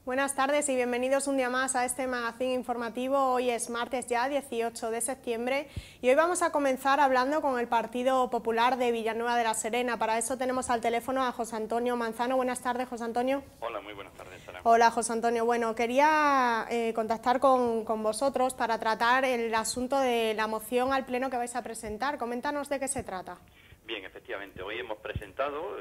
Buenas tardes y bienvenidos un día más a este magazine informativo. Hoy es martes ya, 18 de septiembre, y hoy vamos a comenzar hablando con el Partido Popular de Villanueva de la Serena. Para eso tenemos al teléfono a José Antonio Manzano. Buenas tardes, José Antonio. Hola, muy buenas tardes, Sara. Hola, José Antonio. Bueno, quería contactar con vosotros para tratar el asunto de la moción al Pleno que vais a presentar. Coméntanos de qué se trata. Bien, efectivamente, hoy hemos presentado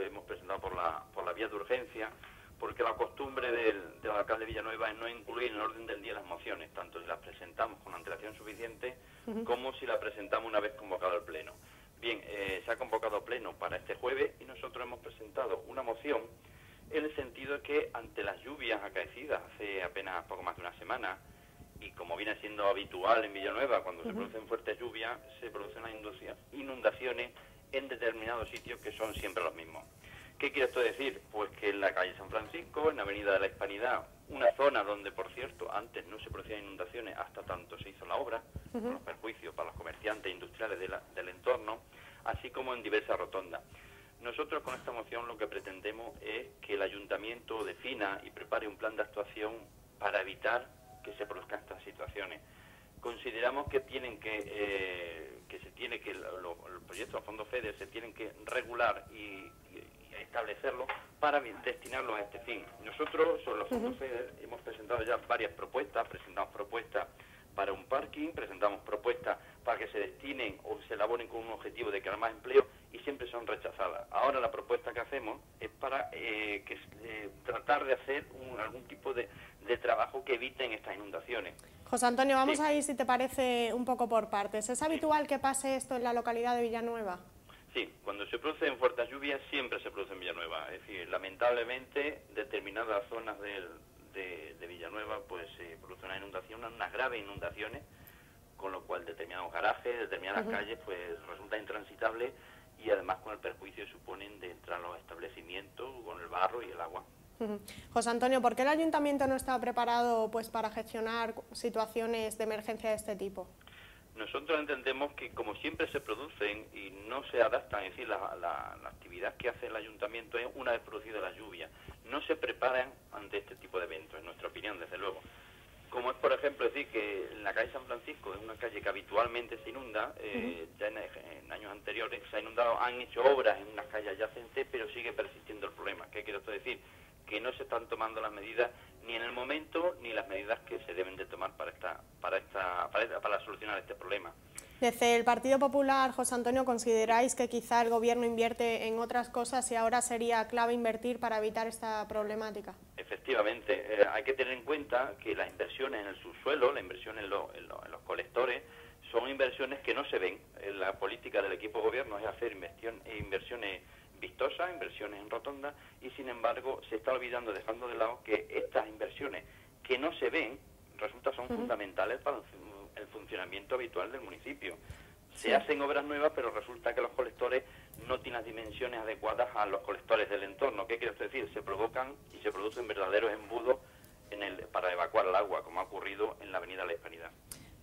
por la vía de urgencia, porque la costumbre del alcalde de Villanueva es no incluir en el orden del día las mociones, tanto si las presentamos con antelación suficiente como si las presentamos una vez convocado el Pleno. Bien, se ha convocado Pleno para este jueves y nosotros hemos presentado una moción en el sentido de que ante las lluvias acaecidas hace apenas poco más de una semana, y como viene siendo habitual en Villanueva, cuando se producen fuertes lluvias, se producen las inundaciones en determinados sitios que son siempre los mismos. ¿Qué quiere esto decir? Pues que en la calle San Francisco, en la avenida de la Hispanidad, una zona donde, por cierto, antes no se producían inundaciones hasta tanto se hizo la obra, con los perjuicios para los comerciantes industriales del entorno, así como en diversas rotondas. Nosotros con esta moción lo que pretendemos es que el ayuntamiento defina y prepare un plan de actuación para evitar que se produzcan estas situaciones. Consideramos que los proyectos a fondo FEDER se tienen que regular y establecerlo para destinarlos a este fin. Nosotros, sobre los fondos FEDER, hemos presentado ya varias propuestas. Presentamos propuestas para un parking, presentamos propuestas para que se destinen o se elaboren con un objetivo de crear más empleo, y siempre son rechazadas. Ahora la propuesta que hacemos es para tratar de hacer algún tipo de trabajo que eviten estas inundaciones. José Antonio, vamos a ir, si te parece, un poco por partes. ¿Es habitual que pase esto en la localidad de Villanueva? Sí, cuando se producen fuertes lluvias siempre se produce en Villanueva. Es decir, lamentablemente determinadas zonas de Villanueva pues se produce una inundación, unas graves inundaciones, con lo cual determinados garajes, determinadas calles pues resultan intransitables, y además con el perjuicio que suponen de entrar a los establecimientos con el barro y el agua. José Antonio, ¿por qué el ayuntamiento no está preparado pues para gestionar situaciones de emergencia de este tipo? Nosotros entendemos que como siempre se producen y no se adaptan, es decir, la actividad que hace el ayuntamiento es una vez producida la lluvia, no se preparan ante este tipo de eventos, en nuestra opinión, desde luego. Como es, por ejemplo, decir que en la calle San Francisco es una calle que habitualmente se inunda, ya en años anteriores se ha inundado, han hecho obras en unas calles adyacentes, pero sigue persistiendo el problema. ¿Qué quiero decir? Que no se están tomando las medidas ni en el momento ni las medidas que se deben de tomar para solucionar este problema. Desde el Partido Popular, José Antonio, ¿consideráis que quizá el Gobierno invierte en otras cosas y ahora sería clave invertir para evitar esta problemática? Efectivamente, hay que tener en cuenta que las inversiones en el subsuelo, la inversión en los colectores, son inversiones que no se ven. La política del equipo de gobierno es hacer inversiones vistosas, inversiones en rotondas, y sin embargo se está olvidando, dejando de lado que estas inversiones que no se ven son fundamentales para el funcionamiento habitual del municipio. Se hacen obras nuevas, pero resulta que los colectores no tienen las dimensiones adecuadas a los colectores del entorno. ¿Qué quiero decir? Se provocan y se producen verdaderos embudos para evacuar el agua, como ha ocurrido en la avenida La Hispanidad.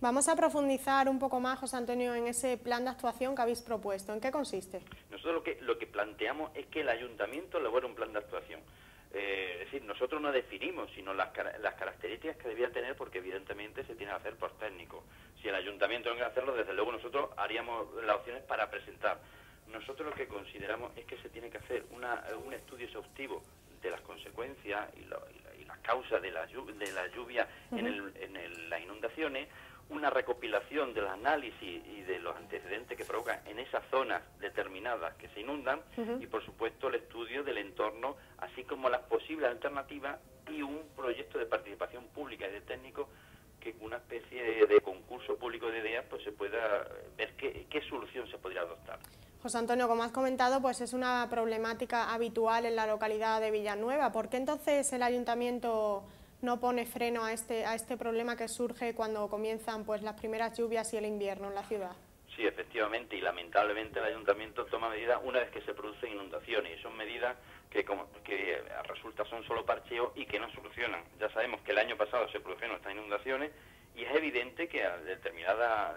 Vamos a profundizar un poco más, José Antonio, en ese plan de actuación que habéis propuesto. ¿En qué consiste? Nosotros lo que planteamos es que el ayuntamiento elabore un plan de actuación. Es decir, nosotros no definimos, sino las características que debía tener, porque evidentemente se tiene que hacer por técnico. Si el ayuntamiento no quiere hacerlo, desde luego nosotros haríamos las opciones para presentar. Nosotros lo que consideramos es que se tiene que hacer un estudio exhaustivo de las consecuencias y las causas de la lluvia en las inundaciones, una recopilación del análisis y de los antecedentes que provocan en esas zonas determinadas que se inundan, y por supuesto el estudio del entorno, así como las posibles alternativas, y un proyecto de participación pública y de técnicos, que una especie de concurso público de ideas pues se pueda ver qué solución se podría adoptar. José Antonio, como has comentado, pues es una problemática habitual en la localidad de Villanueva. ¿Por qué entonces el ayuntamiento no pone freno a este problema que surge cuando comienzan pues las primeras lluvias y el invierno en la ciudad? Sí, efectivamente, y lamentablemente el ayuntamiento toma medidas una vez que se producen inundaciones, y son medidas que resulta son solo parcheo y que no solucionan. Ya sabemos que el año pasado se produjeron estas inundaciones, y es evidente que a determinada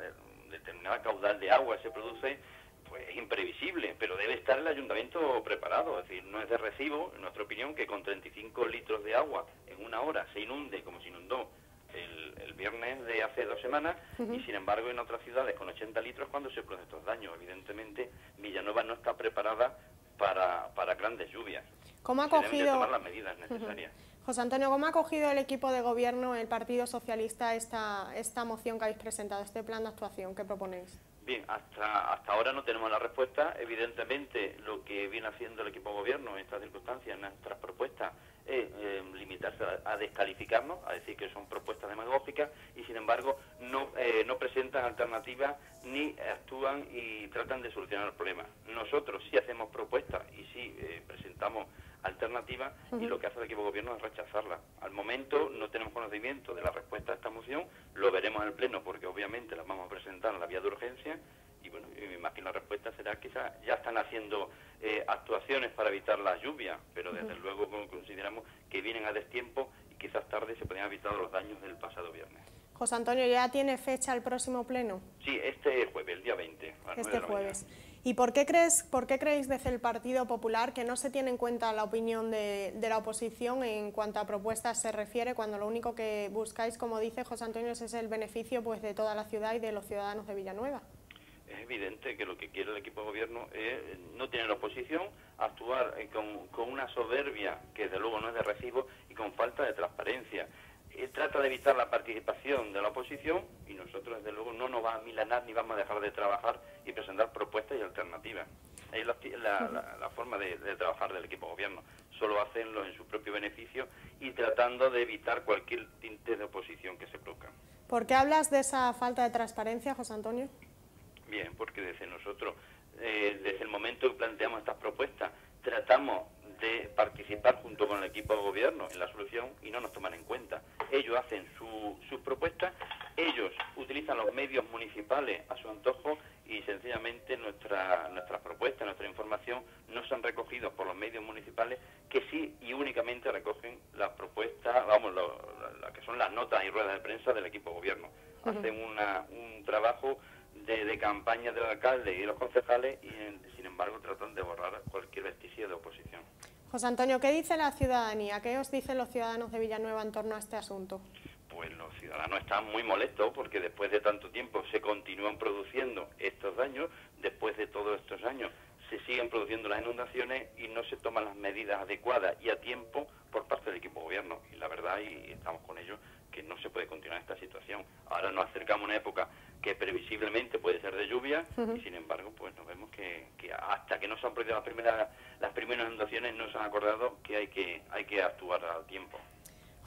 caudal de agua se produce, pues es imprevisible, pero debe estar el ayuntamiento preparado. Es decir, no es de recibo, en nuestra opinión, que con 35 litros de agua en una hora se inunde como se inundó el viernes de hace 2 semanas, y sin embargo en otras ciudades con 80 litros cuando se producen estos daños. Evidentemente Villanueva no está preparada para grandes lluvias. ¿Cómo ha Deben de cogido, tomar las medidas necesarias. José Antonio, cómo ha cogido el equipo de gobierno, el Partido Socialista, esta moción que habéis presentado, este plan de actuación que proponéis? Bien, hasta ahora no tenemos la respuesta. Evidentemente, lo que viene haciendo el equipo de gobierno en estas circunstancias, en nuestras propuestas, es limitarse a descalificarnos, a decir que son propuestas demagógicas, y sin embargo no presentan alternativas ni actúan y tratan de solucionar el problema. Nosotros sí hacemos propuestas y sí presentamos alternativas, y lo que hace el equipo de gobierno es rechazarla. Al momento no tenemos conocimiento de la respuesta a esta moción, lo veremos en el Pleno porque obviamente la vamos a presentar en la vía de urgencia, y bueno, me imagino la respuesta será que ya están haciendo actuaciones para evitar la lluvia, pero desde luego consideramos que vienen a destiempo y quizás tarde se podrían evitar los daños del pasado viernes. José Antonio, ¿ya tiene fecha el próximo Pleno? Sí, este jueves, el día 20. Este jueves. ¿Y por qué creéis desde el Partido Popular que no se tiene en cuenta la opinión de la oposición en cuanto a propuestas se refiere, cuando lo único que buscáis, como dice José Antonio, es el beneficio pues de toda la ciudad y de los ciudadanos de Villanueva? Es evidente que lo que quiere el equipo de gobierno es no tener oposición, actuar con una soberbia que desde luego no es de recibo y con falta de transparencia. Trata de evitar la participación de la oposición, y nosotros desde luego no nos va a milanar ni vamos a dejar de trabajar y presentar propuestas y alternativas. Es la forma de trabajar del equipo de gobierno. Solo hacenlo en su propio beneficio y tratando de evitar cualquier tinte de oposición que se produzca. ¿Por qué hablas de esa falta de transparencia, José Antonio? Bien, porque desde nosotros, desde el momento que planteamos estas propuestas, tratamos de participar junto con el equipo de gobierno en la solución y no nos toman en cuenta. Ellos hacen sus propuestas, ellos utilizan los medios municipales a su antojo, y sencillamente nuestras propuestas, nuestra información no son recogidos por los medios municipales, que sí y únicamente recogen las propuestas, lo que son las notas y ruedas de prensa del equipo de gobierno. Hacen un trabajo de campaña del alcalde y de los concejales, y sin embargo tratan de borrar cualquier vestigio de oposición. José Antonio, ¿qué dice la ciudadanía? ¿Qué os dicen los ciudadanos de Villanueva en torno a este asunto? Pues los ciudadanos están muy molestos porque después de tanto tiempo se continúan produciendo estos daños, después de todos estos años se siguen produciendo las inundaciones y no se toman las medidas adecuadas y a tiempo por parte del equipo de gobierno. Y la verdad, y estamos con ellos, que no se puede continuar esta situación. Ahora nos acercamos a una época que previsiblemente puede ser de lluvia, y sin embargo pues nos vemos que hasta que no se han producido las primeras inundaciones no se han acordado que hay que actuar a tiempo.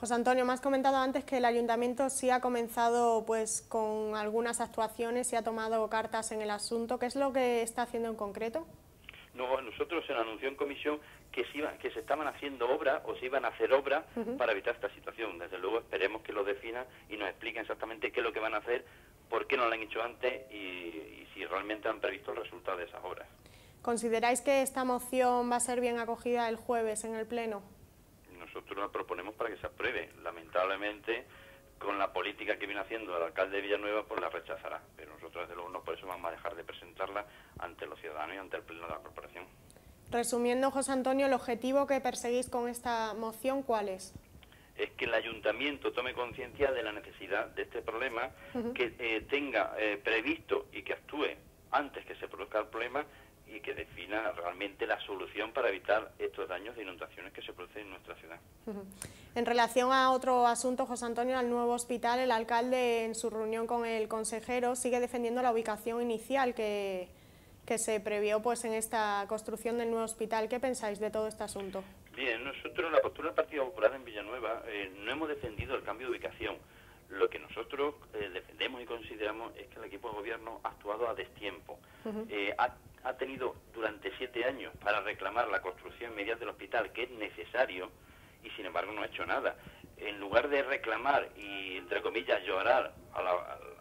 José Antonio, me has comentado antes que el Ayuntamiento sí ha comenzado pues con algunas actuaciones y ha tomado cartas en el asunto. ¿Qué es lo que está haciendo en concreto? No, nosotros se nos anunció en comisión que se estaban haciendo obras o se iban a hacer obras para evitar esta situación. Desde luego esperemos que lo definan y nos expliquen exactamente qué es lo que van a hacer, por qué no lo han hecho antes y si realmente han previsto el resultado de esas obras. ¿Consideráis que esta moción va a ser bien acogida el jueves en el Pleno? Nosotros la proponemos para que se apruebe. Lamentablemente, con la política que viene haciendo el alcalde de Villanueva, pues la rechazará. Pero nosotros, desde luego, no por eso vamos a dejar de presentarla ante los ciudadanos y ante el Pleno de la Corporación. Resumiendo, José Antonio, el objetivo que perseguís con esta moción, ¿cuál es? Es que el ayuntamiento tome conciencia de la necesidad de este problema, que tenga previsto y que actúe antes que se produzca el problema y que defina realmente la solución para evitar estos daños de inundaciones que se producen en nuestra ciudad. En relación a otro asunto, José Antonio, al nuevo hospital, el alcalde en su reunión con el consejero sigue defendiendo la ubicación inicial que se previó pues en esta construcción del nuevo hospital. ¿Qué pensáis de todo este asunto? Bien, nosotros, la postura del Partido Popular en Villanueva, no hemos defendido el cambio de ubicación. Lo que nosotros defendemos y consideramos es que el equipo de gobierno ha actuado a destiempo. Ha tenido durante 7 años para reclamar la construcción inmediata del hospital, que es necesario, y sin embargo no ha hecho nada. En lugar de reclamar y, entre comillas, llorar al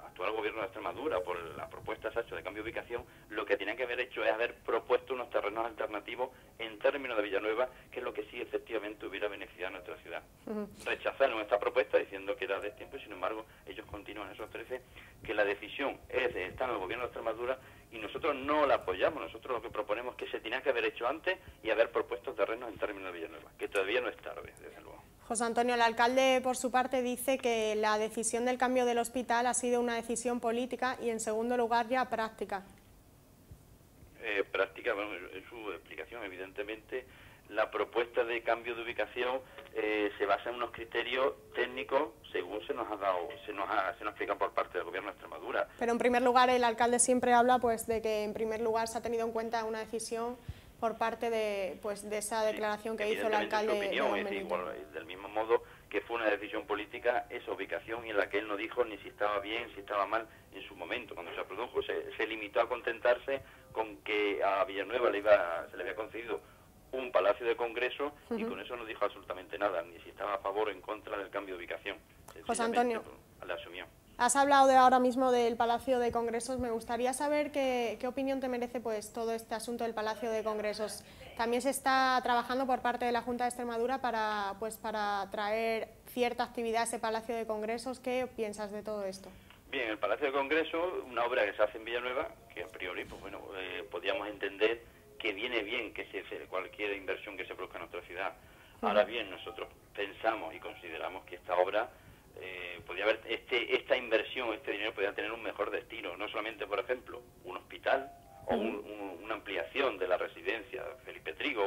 actual gobierno de Extremadura por la propuesta hecha de cambio de ubicación, lo que tenía que haber hecho es haber propuesto unos terrenos alternativos en términos de Villanueva, que es lo que sí efectivamente hubiera beneficiado a nuestra ciudad. Rechazaron esta propuesta diciendo que era de tiempo, y sin embargo ellos continúan. Eso ofrece que la decisión está en el gobierno de Extremadura y nosotros no la apoyamos. Nosotros lo que proponemos es que se tenía que haber hecho antes y haber propuesto terrenos en términos de Villanueva, que todavía no es tarde, desde luego. José Antonio, el alcalde por su parte dice que la decisión del cambio del hospital ha sido una decisión política y en segundo lugar ya práctica. Práctica, bueno, en su explicación, evidentemente, la propuesta de cambio de ubicación se basa en unos criterios técnicos según se nos ha explicado por parte del Gobierno de Extremadura. Pero en primer lugar el alcalde siempre habla pues de que en primer lugar se ha tenido en cuenta una decisión por parte de esa declaración que hizo el alcalde. Su opinión es igual, del mismo modo que fue una decisión política esa ubicación, y en la que él no dijo ni si estaba bien, si estaba mal en su momento. Cuando se produjo se limitó a contentarse con que a Villanueva se le había concedido un palacio de congreso, y con eso no dijo absolutamente nada, ni si estaba a favor o en contra del cambio de ubicación. José Antonio, le asumió. Has hablado ahora mismo del Palacio de Congresos. Me gustaría saber qué opinión te merece pues todo este asunto del Palacio de Congresos. También se está trabajando por parte de la Junta de Extremadura para traer cierta actividad a ese Palacio de Congresos. ¿Qué piensas de todo esto? Bien, el Palacio de Congresos, una obra que se hace en Villanueva, que a priori, pues bueno, podríamos entender que viene bien que cualquier inversión que se produzca en nuestra ciudad. Ahora bien, nosotros pensamos y consideramos que esta obra podría haber, esta inversión, este dinero podría tener un mejor destino, no solamente, por ejemplo, un hospital o una ampliación de la residencia Felipe Trigo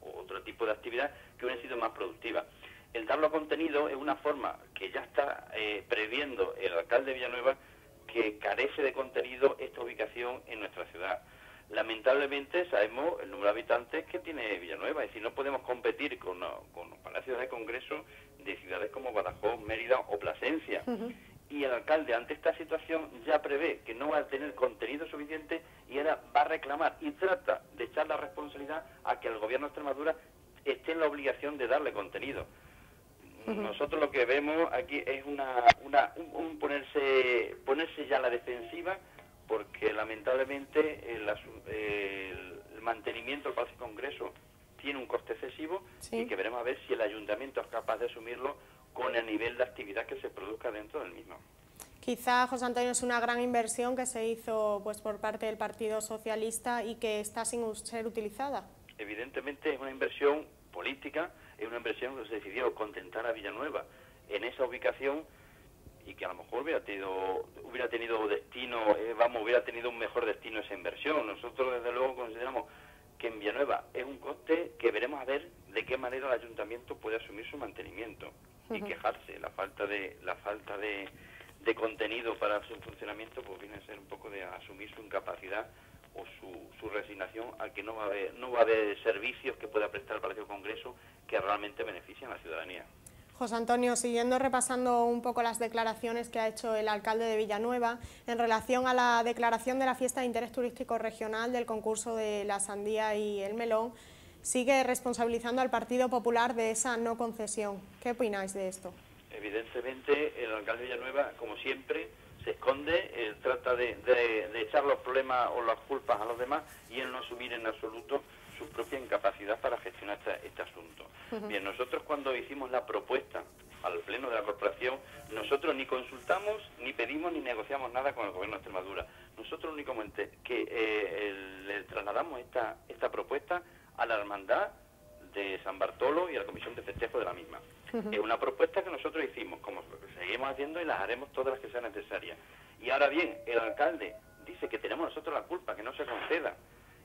o otro tipo de actividad que hubiera sido más productiva. El darlo a contenido es una forma que ya está previendo el alcalde de Villanueva, que carece de contenido esta ubicación en nuestra ciudad. Lamentablemente sabemos el número de habitantes que tiene Villanueva, es decir, no podemos competir con los palacios de congreso de ciudades como Badajoz, Mérida o Plasencia. Y el alcalde, ante esta situación, ya prevé que no va a tener contenido suficiente y ahora va a reclamar y trata de echar la responsabilidad a que el Gobierno de Extremadura esté en la obligación de darle contenido. Nosotros lo que vemos aquí es un ponerse ya a la defensiva, porque lamentablemente el mantenimiento del Palacio de Congreso tiene un coste excesivo, y que veremos a ver si el ayuntamiento es capaz de asumirlo con el nivel de actividad que se produzca dentro del mismo. Quizá, José Antonio, es una gran inversión que se hizo pues por parte del Partido Socialista y que está sin ser utilizada. Evidentemente es una inversión política, es una inversión que se decidió contentar a Villanueva en esa ubicación, y que a lo mejor hubiera tenido destino, hubiera tenido un mejor destino esa inversión. Nosotros desde luego consideramos que en Villanueva es un coste que veremos a ver de qué manera el ayuntamiento puede asumir su mantenimiento y quejarse. La falta de contenido para su funcionamiento pues viene a ser un poco de asumir su incapacidad o su resignación a que no va a haber servicios que pueda prestar el Palacio de Congreso que realmente beneficien a la ciudadanía. José Antonio, repasando un poco las declaraciones que ha hecho el alcalde de Villanueva en relación a la declaración de la fiesta de interés turístico regional del concurso de la sandía y el melón, sigue responsabilizando al Partido Popular de esa no concesión. ¿Qué opináis de esto? Evidentemente el alcalde de Villanueva, como siempre, se esconde, trata de echar los problemas o las culpas a los demás, y él no asumir en absoluto su propia incapacidad para gestionar este asunto. Bien, nosotros cuando hicimos la propuesta al Pleno de la Corporación, nosotros ni consultamos, ni pedimos, ni negociamos nada con el Gobierno de Extremadura. Nosotros únicamente le trasladamos esta propuesta a la Hermandad de San Bartolo y a la Comisión de Festejo de la misma. Es una propuesta que nosotros hicimos, como seguimos haciendo, y las haremos todas las que sean necesarias. Y ahora bien, el alcalde dice que tenemos nosotros la culpa, que no se conceda,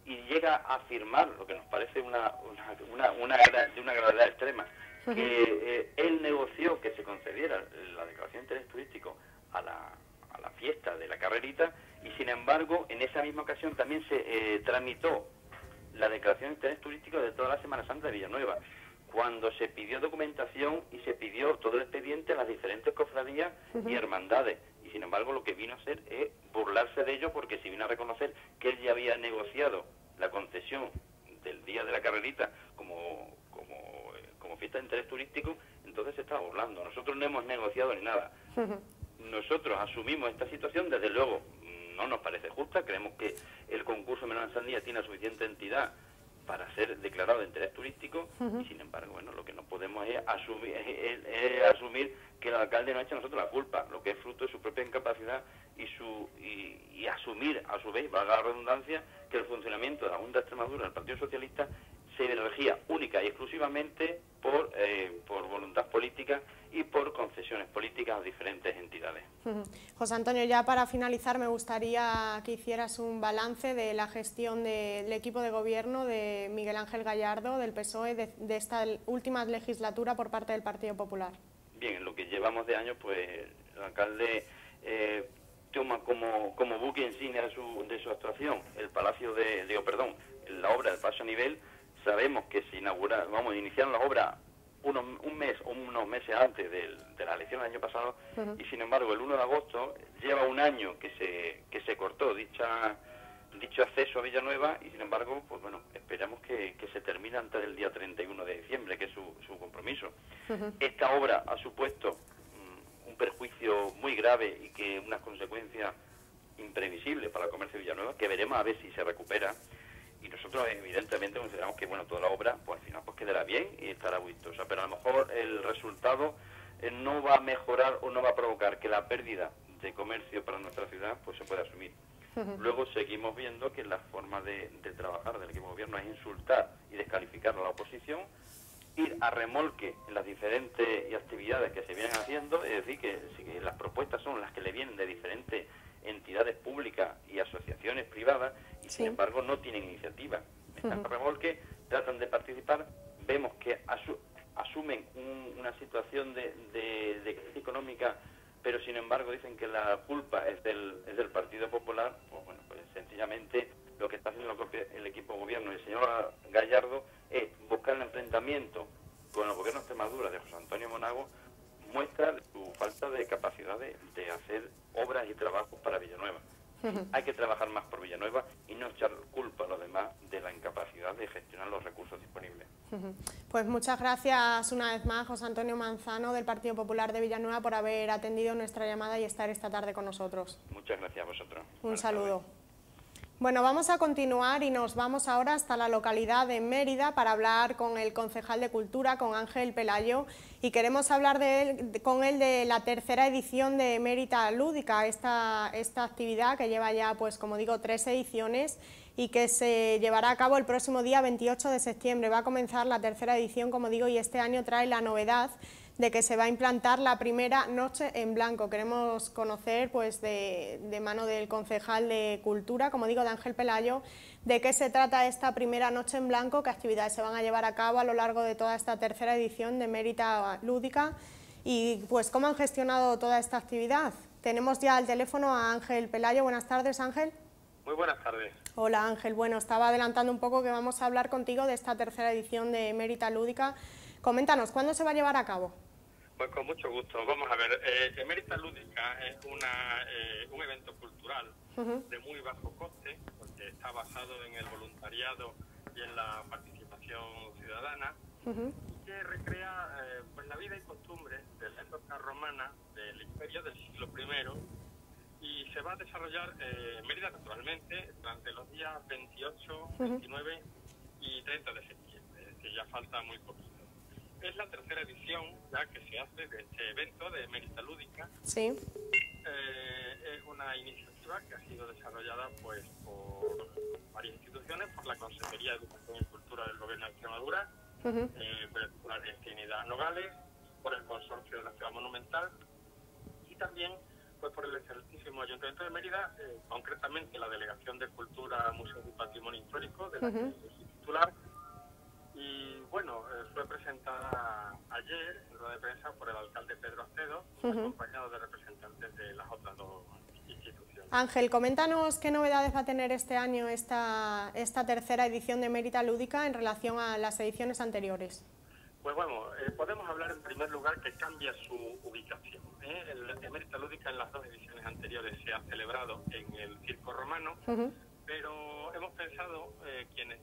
y llega a afirmar, lo que nos parece de una gravedad extrema, que él negoció que se concediera la declaración de interés turístico a la fiesta de la carrerita, y sin embargo en esa misma ocasión también se tramitó la declaración de interés turístico de toda la Semana Santa de Villanueva, cuando se pidió documentación y se pidió todo el expediente a las diferentes cofradías y hermandades. Y sin embargo lo que vino a hacer es burlarse de ello, porque si vino a reconocer que él ya había negociado la concesión del día de la carrerita como fiesta de interés turístico, entonces se estaba burlando. Nosotros no hemos negociado ni nada. Nosotros asumimos esta situación, desde luego no nos parece justa, creemos que el concurso Melón en Sandía tiene suficiente entidad para ser declarado de interés turístico, y sin embargo, bueno, lo que no podemos es asumir que el alcalde no echa a nosotros la culpa, lo que es fruto de su propia incapacidad y asumir, a su vez, valga la redundancia, que el funcionamiento de la Junta de Extremadura del Partido Socialista se regía única y exclusivamente por voluntad política y por concesiones políticas a diferentes entidades. José Antonio, ya para finalizar me gustaría que hicieras un balance de la gestión del equipo de gobierno de Miguel Ángel Gallardo, del PSOE, de esta última legislatura por parte del Partido Popular. Bien, en lo que llevamos de año, pues el alcalde toma como buque insignia de su actuación el Palacio la obra del paso a nivel. Sabemos que se iniciaron la obra un mes o unos meses antes de la elección del año pasado, y sin embargo el 1 de agosto lleva un año que se cortó dicho acceso a Villanueva, y sin embargo, pues bueno, esperamos que se termine antes del día 31 de diciembre, que es su compromiso. Esta obra ha supuesto un perjuicio muy grave y que unas consecuencias imprevisibles para el comercio de Villanueva, que veremos a ver si se recupera. Y nosotros evidentemente consideramos que bueno, toda la obra pues al final pues quedará bien y estará vistosa, pero a lo mejor el resultado no va a mejorar o no va a provocar que la pérdida de comercio para nuestra ciudad pues se pueda asumir. Luego seguimos viendo que la forma de trabajar del equipo de gobierno es insultar y descalificar a la oposición, ir a remolque en las diferentes actividades que se vienen haciendo, es decir, que las propuestas son las que le vienen de diferentes entidades públicas y asociaciones privadas, y sin embargo no tienen iniciativa. Están a remolque, tratan de participar, vemos que asumen una situación de crisis económica, pero sin embargo dicen que la culpa es del Partido Popular. Pues bueno, pues sencillamente lo que está haciendo el equipo de gobierno y el señor Gallardo es buscar el enfrentamiento con el gobierno de Extremadura de José Antonio Monago, muestra su falta de capacidad de hacer obras y trabajos para Villanueva. Hay que trabajar más por Villanueva y no echar culpa a los demás de la incapacidad de gestionar los recursos disponibles. Pues muchas gracias una vez más, José Antonio Manzano, del Partido Popular de Villanueva, por haber atendido nuestra llamada y estar esta tarde con nosotros. Muchas gracias a vosotros. Un saludo. Bueno, vamos a continuar y nos vamos ahora hasta la localidad de Mérida para hablar con el concejal de Cultura, con Ángel Pelayo, y queremos hablar con él de la tercera edición de Mérida Lúdica, esta actividad que lleva ya, pues como digo, 3 ediciones y que se llevará a cabo el próximo día 28 de septiembre. Va a comenzar la tercera edición, como digo, y este año trae la novedad de que se va a implantar la primera noche en blanco. Queremos conocer, pues, de mano del concejal de Cultura, como digo, de Ángel Pelayo, de qué se trata esta primera noche en blanco, qué actividades se van a llevar a cabo a lo largo de toda esta tercera edición de Mérida Lúdica y, pues, cómo han gestionado toda esta actividad. Tenemos ya al teléfono a Ángel Pelayo. Buenas tardes, Ángel. Muy buenas tardes. Hola, Ángel. Bueno, estaba adelantando un poco que vamos a hablar contigo de esta tercera edición de Mérida Lúdica. Coméntanos, ¿cuándo se va a llevar a cabo? Pues con mucho gusto. Vamos a ver, Mérida Lúdica es un evento cultural de muy bajo coste, porque está basado en el voluntariado y en la participación ciudadana, y que recrea pues la vida y costumbres de la época romana del Imperio del siglo I, y se va a desarrollar en Mérida, naturalmente, durante los días 28, 29 y 30 de septiembre, es decir, ya falta muy poquito. Es la tercera edición ya que se hace de este evento de Mérida Lúdica. Sí. Es una iniciativa que ha sido desarrollada pues por varias instituciones, por la Consejería de Educación y Cultura del Gobierno de Extremadura, por la Trinidad Nogales, por el Consorcio de la Ciudad Monumental y también pues por el excelentísimo Ayuntamiento de Mérida, concretamente la Delegación de Cultura, Museos y Patrimonio Histórico, de la que yo soy titular. Y bueno, fue presentada ayer en rueda de prensa por el alcalde Pedro Acedo, acompañado de representantes de las otras 2 instituciones. Ángel, coméntanos qué novedades va a tener este año esta tercera edición de Mérida Lúdica en relación a las ediciones anteriores. Pues bueno, podemos hablar en primer lugar que cambia su ubicación. El Mérida Lúdica en las 2 ediciones anteriores se ha celebrado en el Circo Romano, pero hemos pensado, quienes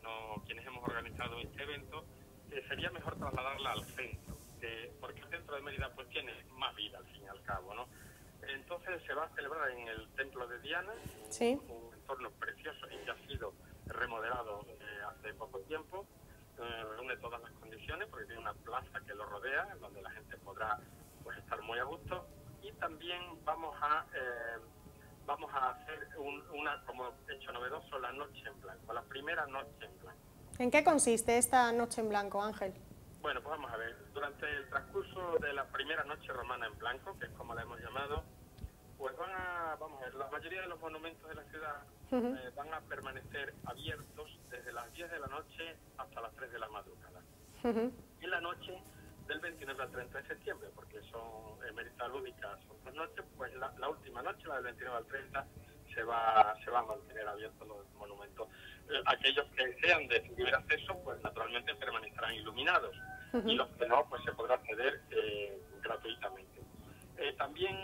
hemos organizado este evento, que sería mejor trasladarla al centro, porque el centro de Mérida pues tiene más vida al fin y al cabo, ¿no? Entonces se va a celebrar en el Templo de Diana, un entorno precioso y que ha sido remodelado hace poco tiempo, reúne todas las condiciones porque tiene una plaza que lo rodea, donde la gente podrá pues estar muy a gusto, y también vamos a hacer una, como hecho novedoso, la noche en blanco, la primera noche en blanco. ¿En qué consiste esta noche en blanco, Ángel? Bueno, pues vamos a ver. Durante el transcurso de la primera noche romana en blanco, que es como la hemos llamado, pues vamos a ver, la mayoría de los monumentos de la ciudad van a permanecer abiertos desde las 10 de la noche hasta las 3 de la madrugada. Y la noche del 29 al 30 de septiembre, porque son Emerita Lúdica, son 2 noches, pues la última noche, la del 29 al 30, se va a mantener abiertos los monumentos. Aquellos que sean de libre acceso, pues naturalmente permanecerán iluminados, y los que no, pues se podrá acceder gratuitamente. También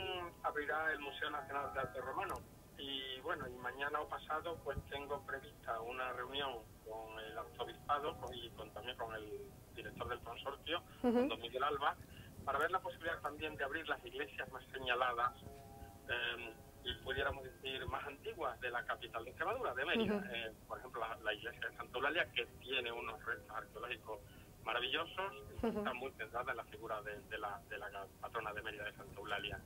abrirá el Museo Nacional de Arte Romano, y bueno, y mañana o pasado pues tengo prevista una reunión con el arzobispado y también con el director del consorcio, con don Miguel Alba, para ver la posibilidad también de abrir las iglesias más señaladas y pudiéramos decir más antiguas de la capital de Extremadura, de Mérida. Por ejemplo, la iglesia de Santa Eulalia, que tiene unos restos arqueológicos maravillosos, está muy centrada en la figura de la patrona de Mérida, de Santa Eulalia.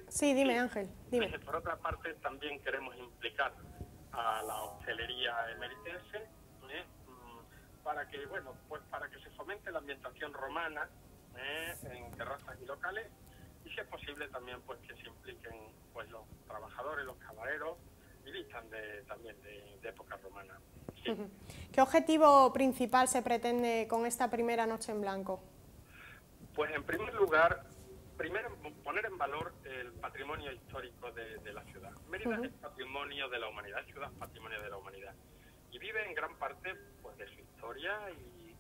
Sí, dime, Ángel, dime. Por otra parte, también queremos implicar a la hostelería emeritense para que, bueno, pues para que se fomente la ambientación romana en terrazas y locales, y si es posible también pues que se impliquen pues los trabajadores, los camareros, y vistan también de época romana. Sí. ¿Qué objetivo principal se pretende con esta primera noche en blanco? Pues en primer lugar, poner en valor el patrimonio histórico de la ciudad. Mérida es patrimonio de la humanidad, es ciudad patrimonio de la humanidad, y vive en gran parte pues de su historia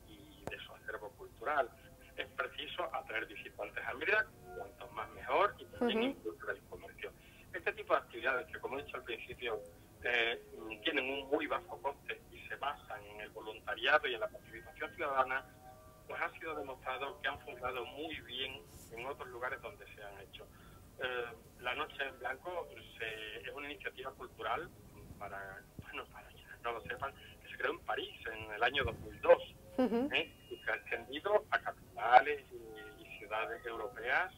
y de su acervo cultural. Es preciso atraer visitantes a Mérida, cuanto más mejor, y también impulsar el comercio. Este tipo de actividades que, como he dicho al principio, tienen un muy bajo coste y se basan en el voluntariado y en la participación ciudadana, pues ha sido demostrado que han funcionado muy bien en otros lugares donde se han hecho. La Noche en Blanco es una iniciativa cultural para quienes no lo sepan, que se creó en París en el año 2002 y se ha extendido a capitales y ciudades europeas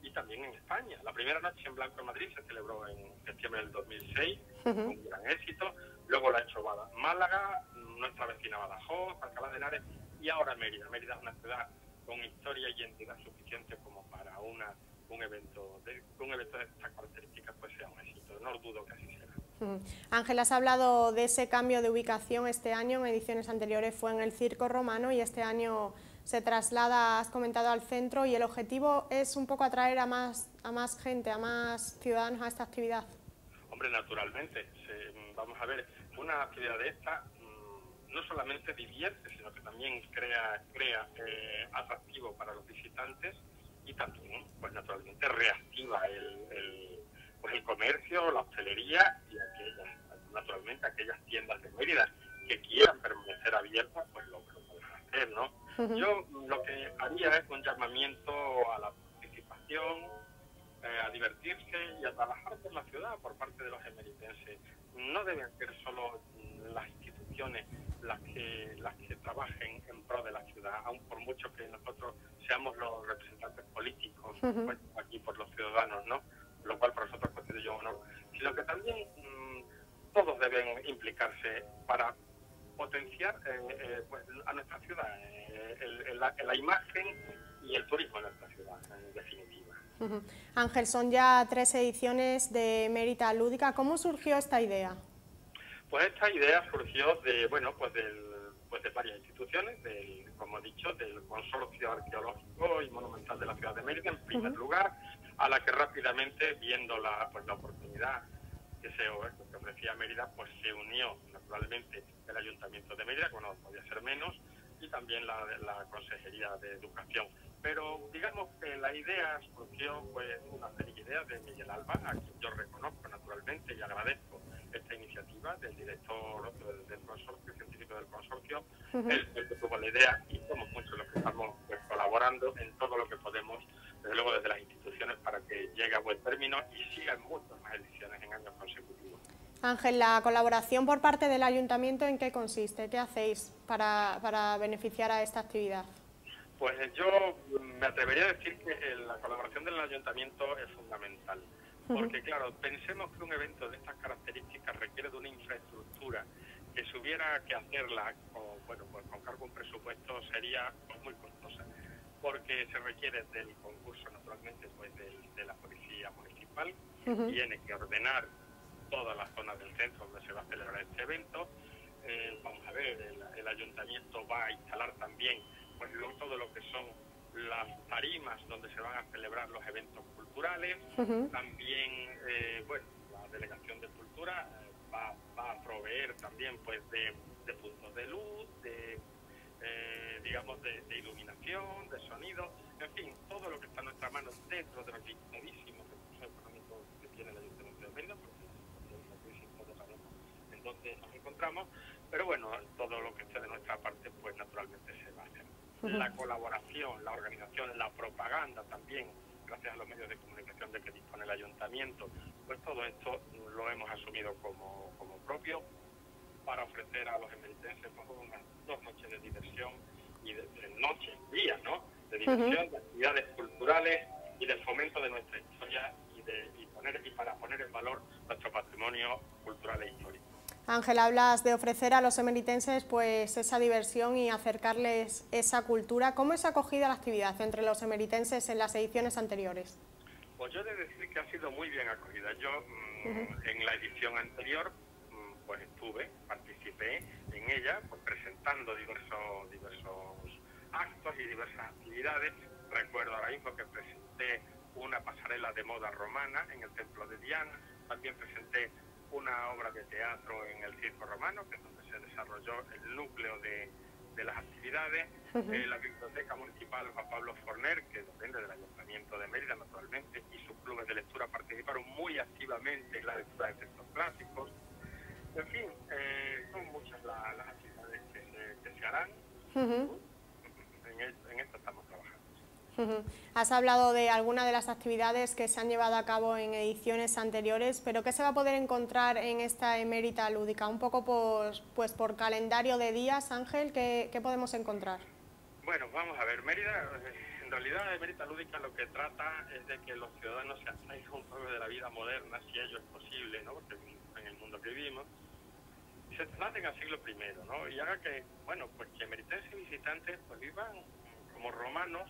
y también en España. La primera Noche en Blanco en Madrid se celebró en septiembre del 2006 con un gran éxito. Luego la ha hecho Málaga, nuestra vecina Badajoz, Alcalá de Henares y ahora Mérida. Mérida es una ciudad con historia y entidad suficiente como para un evento de estas características pues sea un éxito. No dudo que así será. Ángel, has hablado de ese cambio de ubicación este año. En ediciones anteriores fue en el Circo Romano y este año se traslada, has comentado, al centro, y el objetivo es un poco atraer a más gente, a más ciudadanos a esta actividad. Hombre, naturalmente. Vamos a ver, una actividad de esta no solamente divierte, sino que también crea atractivo para los visitantes y también, pues naturalmente, reactiva el comercio, la hostelería y naturalmente aquellas tiendas de Mérida que quieran permanecer abiertas, pues lo podrán hacer, ¿no? Yo lo que haría es un llamamiento a la participación, a divertirse y a trabajar por la ciudad por parte de los emeritenses. No deben ser solo las instituciones las que trabajen en pro de la ciudad, aun por mucho que nosotros seamos los representantes políticos pues, aquí por los ciudadanos, ¿no? Lo cual para nosotros considero un honor, sino que también todos deben implicarse para potenciar pues, a nuestra ciudad, la imagen y el turismo de nuestra ciudad, en definitiva. Ángel, son ya 3 ediciones de Emerita Lúdica. ¿Cómo surgió esta idea? Pues esta idea surgió de varias instituciones, como he dicho, del Consorcio Arqueológico y Monumental de la Ciudad de Mérida, en primer lugar, a la que rápidamente, viendo la oportunidad que se ofrecía Mérida, pues se unió naturalmente el Ayuntamiento de Mérida, que no podía ser menos, y también la Consejería de Educación. Pero digamos que la idea surgió pues una feliz idea de Miguel Alba, a quien yo reconozco naturalmente y agradezco esta iniciativa del director del consorcio, científico del consorcio. Él tuvo la idea y somos muchos los que estamos pues, colaborando en todo lo que podemos, desde luego desde las instituciones, para que llegue a buen término y sigan muchas más ediciones en años consecutivos. Ángel, la colaboración por parte del Ayuntamiento, ¿en qué consiste? ¿Qué hacéis para beneficiar a esta actividad? Pues yo me atrevería a decir que la colaboración del Ayuntamiento es fundamental. Porque claro, pensemos que un evento de estas características requiere de una infraestructura que si hubiera que hacerla con, bueno, pues con cargo a un presupuesto sería pues, muy costosa, porque se requiere del concurso, naturalmente, pues de la policía municipal, que tiene que ordenar todas las zonas del centro donde se va a celebrar este evento. Vamos a ver, el ayuntamiento va a instalar también pues todo lo que son las tarimas donde se van a celebrar los eventos culturales. También, bueno, la Delegación de Cultura va a proveer también pues de puntos de luz, digamos de iluminación, de sonido, en fin, todo lo que está en nuestra mano dentro de los limitadísimos recursos económicos que tiene el Ayuntamiento de Mérida, porque la crisis todos sabemos en dónde nos encontramos, pero bueno, todo lo que esté de nuestra parte pues naturalmente se va a hacer. La colaboración, la organización, la propaganda también, gracias a los medios de comunicación de que dispone el Ayuntamiento, pues todo esto lo hemos asumido como propio para ofrecer a los emeritenses pues, unas 2 noches de diversión y días, ¿no? De diversión, de actividades culturales y de fomento de nuestra historia y para poner en valor nuestro patrimonio cultural e histórico. Ángel, hablas de ofrecer a los emeritenses pues esa diversión y acercarles esa cultura. ¿Cómo es acogida la actividad entre los emeritenses en las ediciones anteriores? Pues yo he de decir que ha sido muy bien acogida. Yo en la edición anterior pues participé en ella, pues presentando diversos actos y diversas actividades. Recuerdo ahora mismo que presenté una pasarela de moda romana en el Templo de Diana, también presenté una obra de teatro en el Circo Romano, que es donde se desarrolló el núcleo de las actividades. La Biblioteca Municipal Juan Pablo Forner, que depende del Ayuntamiento de Mérida, naturalmente, y sus clubes de lectura participaron muy activamente en la lectura de textos clásicos. En fin, son muchas las actividades que se harán. En esto estamos trabajando. Has hablado de algunas de las actividades que se han llevado a cabo en ediciones anteriores, pero ¿qué se va a poder encontrar en esta Emérita Lúdica? Un poco pues por calendario de días, Ángel, ¿qué podemos encontrar? Bueno, vamos a ver, Mérida, en realidad Emérita Lúdica lo que trata es de que los ciudadanos se abstraigan un poco de la vida moderna, si ello es posible, ¿no? Porque en el mundo que vivimos, se trasladen al siglo I, ¿no? Y haga que, bueno, pues que emeritenses y visitantes pues vivan como romanos,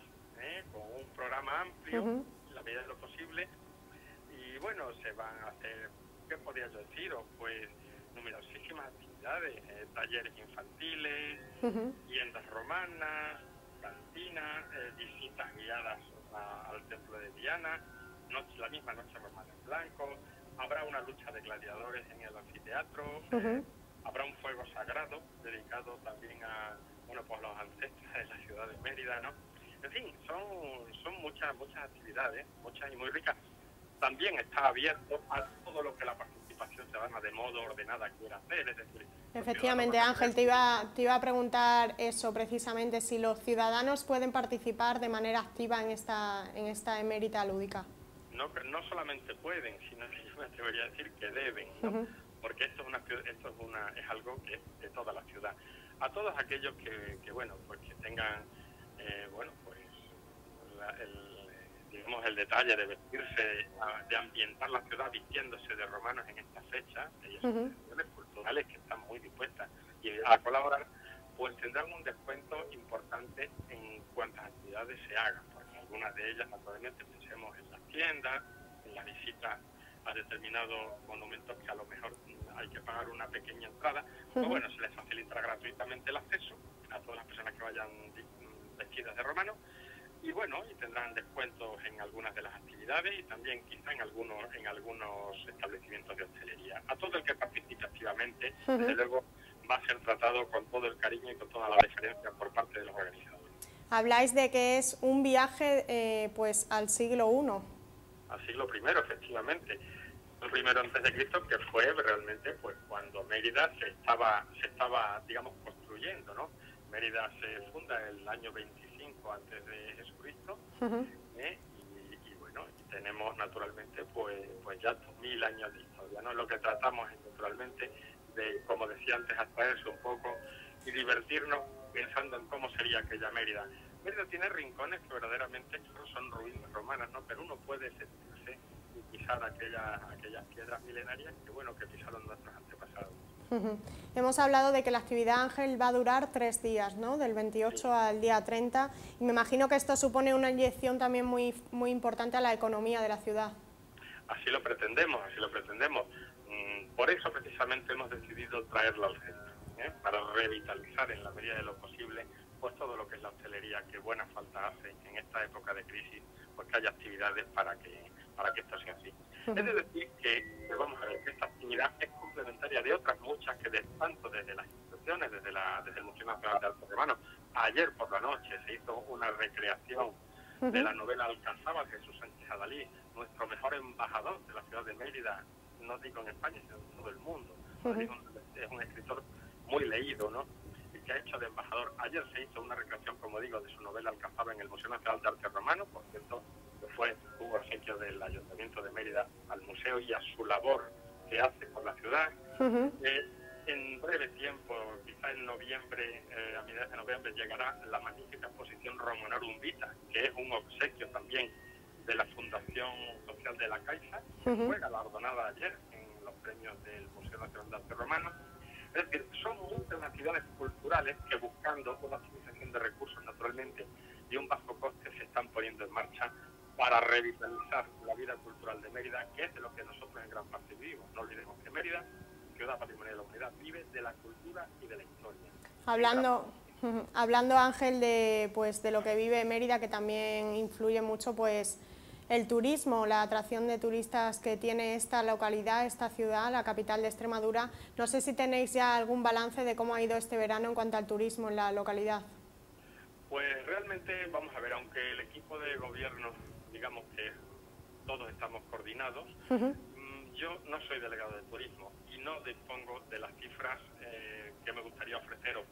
con un programa amplio, en la medida de lo posible, y bueno, se van a hacer, ¿qué podría yo deciros? Pues numerosísimas actividades, talleres infantiles, tiendas romanas, cantinas, visitas guiadas al Templo de Diana, la misma noche romana en blanco, habrá una lucha de gladiadores en el anfiteatro, habrá un fuego sagrado dedicado también a, bueno, pues los ancestros de la ciudad de Mérida, ¿no? En fin, son muchas actividades, muchas y muy ricas. También está abierto a todo lo que la participación ciudadana de modo ordenada quiera hacer, es decir... Efectivamente, Ángel, te iba a preguntar eso precisamente, si los ciudadanos pueden participar de manera activa en esta Emérita Lúdica. No solamente pueden, sino que yo me atrevería a decir que deben, ¿no? Porque esto es algo que es de toda la ciudad. A todos aquellos que bueno, pues que tengan bueno, pues digamos el detalle de vestirse, de ambientar la ciudad vistiéndose de romanos en esta fecha, ellas son instituciones culturales que están muy dispuestas a colaborar, pues tendrán un descuento importante en cuantas actividades se hagan, porque algunas de ellas naturalmente pensemos en las tiendas, en las visitas a determinados monumentos que a lo mejor hay que pagar una pequeña entrada, pues bueno, se les facilitará gratuitamente el acceso a todas las personas que vayan vestidas de romano, y bueno, y tendrán descuentos en algunas de las actividades y también quizá en algunos establecimientos de hostelería. A todo el que participe activamente, desde luego, va a ser tratado con todo el cariño y con toda la deferencia por parte de los organizadores. Habláis de que es un viaje pues al siglo I. Al siglo I, efectivamente. El primero antes de Cristo, que fue realmente pues cuando Mérida se estaba digamos construyendo, ¿no? Mérida se funda el año 25 antes de Jesucristo, y bueno, y tenemos naturalmente pues ya 2000 años de historia, ¿no? Lo que tratamos es naturalmente de, como decía antes, abstraerse un poco y divertirnos pensando en cómo sería aquella Mérida. Mérida tiene rincones que verdaderamente son ruinas romanas, ¿no? Pero uno puede sentirse y pisar aquellas piedras milenarias que bueno, que pisaron nuestros antepasados. Hemos hablado de que la actividad, Ángel, va a durar 3 días, ¿no? Del 28 al día 30, y me imagino que esto supone una inyección también muy importante a la economía de la ciudad. Así lo pretendemos, así lo pretendemos. Por eso precisamente hemos decidido traerla al centro, para revitalizar en la medida de lo posible pues todo lo que es la hostelería, que buena falta hace en esta época de crisis, pues que haya actividades para que esto sea así. Es de decir que, vamos a ver, que esta actividad es complementaria de otras muchas que tanto desde las instituciones, desde el Museo Nacional de Arte Romano. Ayer por la noche se hizo una recreación de la novela Alcazaba de Jesús Sánchez Adalí, nuestro mejor embajador de la ciudad de Mérida, no digo en España, sino en todo el mundo. Es un escritor muy leído, ¿no? Y que ha hecho de embajador. Ayer se hizo una recreación, como digo, de su novela Alcazaba en el Museo Nacional de Arte Romano, por cierto, que hubo obsequio del Ayuntamiento de Mérida al museo y a su labor que hace por la ciudad. En breve tiempo, quizá en noviembre, a mediados de noviembre, llegará la magnífica exposición Romanorum Vita, que es un obsequio también de la Fundación Social de la Caixa, que fue galardonada ayer en los premios del Museo Nacional de Arte Romano. Es decir, son muchas actividades culturales que, buscando una optimización de recursos naturalmente y un bajo coste, se están poniendo en marcha para revitalizar la vida cultural de Mérida, que es de lo que nosotros en gran parte vivimos. No olvidemos que Mérida, ciudad patrimonio de la humanidad, vive de la cultura y de la historia. Hablando, Ángel, de lo que vive Mérida, que también influye mucho pues el turismo, la atracción de turistas que tiene esta localidad, esta ciudad, la capital de Extremadura. No sé si tenéis ya algún balance de cómo ha ido este verano en cuanto al turismo en la localidad. Pues realmente, vamos a ver, aunque el equipo de gobierno, digamos que todos estamos coordinados, yo no soy delegado de turismo y no dispongo de las cifras que me gustaría ofreceros.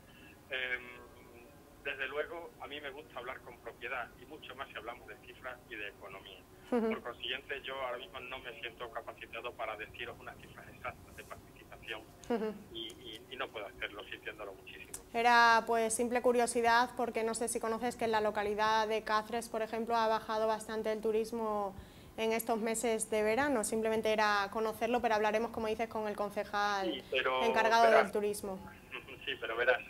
Desde luego, a mí me gusta hablar con propiedad, y mucho más si hablamos de cifras y de economía. Por consiguiente, yo ahora mismo no me siento capacitado para deciros unas cifras exactas de participación y no puedo hacerlo, sintiéndolo muchísimo. Era pues simple curiosidad, porque no sé si conoces que en la localidad de Cáceres, por ejemplo, ha bajado bastante el turismo en estos meses de verano. Simplemente era conocerlo, pero hablaremos, como dices, con el concejal encargado del turismo. Sí, pero verás,